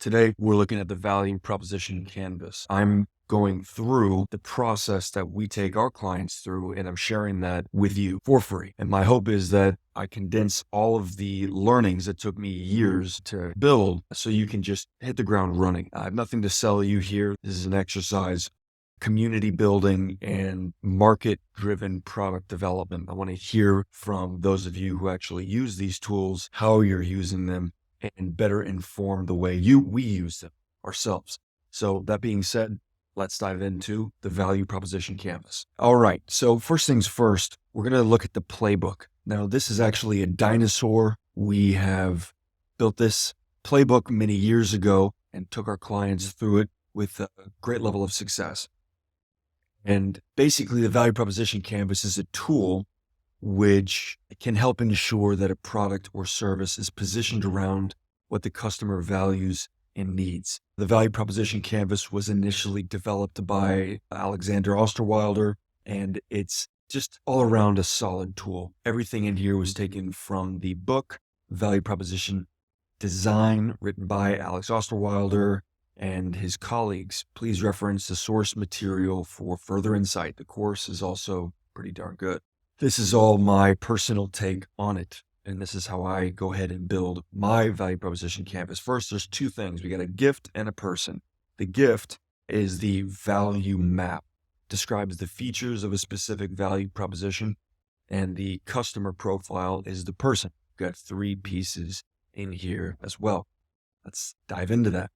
Today, we're looking at the value proposition canvas. I'm going through the process that we take our clients through, and I'm sharing that with you for free. And my hope is that I condense all of the learnings that took me years to build so you can just hit the ground running. I have nothing to sell you here. This is an exercise, community building and market-driven product development. I want to hear from those of you who actually use these tools, how you're using them, and better inform the way we use them ourselves. So that being said, let's dive into the value proposition canvas. All right. So first things first, we're going to look at the playbook. Now, this is actually a dinosaur. We have built this playbook many years ago and took our clients through it with a great level of success. And basically, the value proposition canvas is a tool which can help ensure that a product or service is positioned around what the customer values and needs. The value proposition canvas was initially developed by Alexander Oster Wilder, and it's just all around a solid tool. Everything in here was taken from the book, Value Proposition Design, written by Alex Oster Wilder and his colleagues. Please reference the source material for further insight. The course is also pretty darn good. This is all my personal take on it, and this is how I go ahead and build my value proposition canvas. First, there's two things. We got a gift and a person. The gift is the value map, describes the features of a specific value proposition, and the customer profile is the person. We've got three pieces in here as well. Let's dive into that.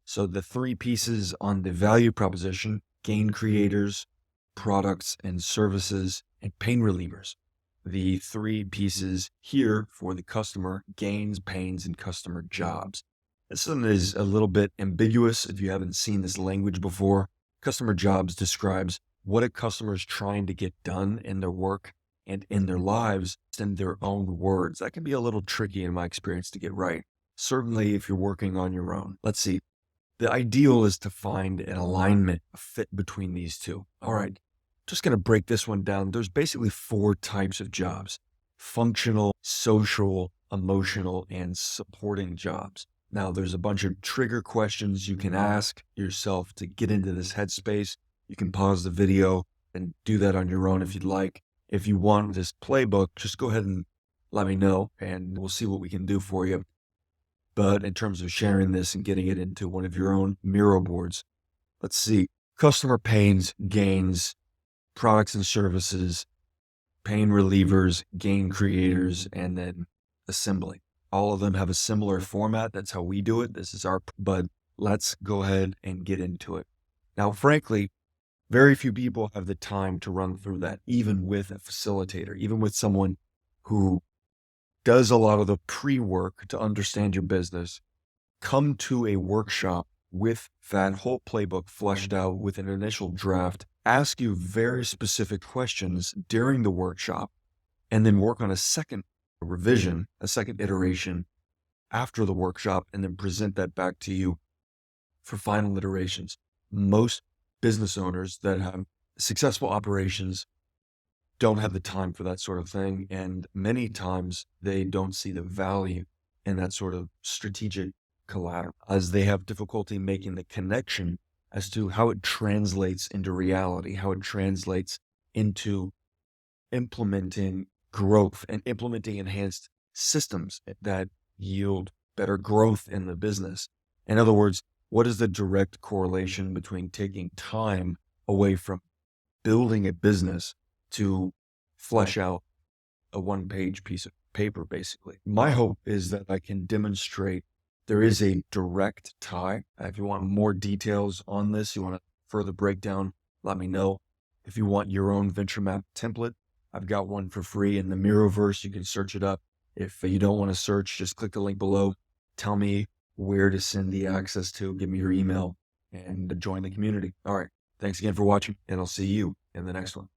So the three pieces on the value proposition: gain creators, products and services, and pain relievers. The three pieces here for the customer: gains, pains, and customer jobs. This one is a little bit ambiguous if you haven't seen this language before. Customer jobs describes what a customer is trying to get done in their work and in their lives in their own words. That can be a little tricky in my experience to get right, certainly if you're working on your own. Let's see. The ideal is to find an alignment, a fit between these two. All right. Just going to break this one down. There's basically four types of jobs: functional, social, emotional, and supporting jobs. Now, there's a bunch of trigger questions you can ask yourself to get into this headspace. You can pause the video and do that on your own if you'd like. If you want this playbook, just go ahead and let me know, and we'll see what we can do for you. But in terms of sharing this and getting it into one of your own Miro boards, let's see. Customer pains, gains, products and services, pain relievers, gain creators, and then assembly. All of them have a similar format. That's how we do it. This is but let's go ahead and get into it. Now, frankly, very few people have the time to run through that, even with a facilitator, even with someone who does a lot of the pre-work to understand your business. Come to a workshop with that whole playbook fleshed out with an initial draft, ask you very specific questions during the workshop, and then work on a second revision, a second iteration after the workshop, and then present that back to you for final iterations. Most business owners that have successful operations don't have the time for that sort of thing, and many times they don't see the value in that sort of strategic collateral, as they have difficulty making the connection as to how it translates into reality, how it translates into implementing growth and implementing enhanced systems that yield better growth in the business. In other words, what is the direct correlation between taking time away from building a business to flesh out a one-page piece of paper, basically? My hope is that I can demonstrate there is a direct tie. If you want more details on this, you want a further breakdown, let me know. If you want your own venture map template, I've got one for free in the Miroverse. You can search it up. If you don't want to search, just click the link below. Tell me where to send the access to, give me your email, and join the community. All right. Thanks again for watching, and I'll see you in the next one.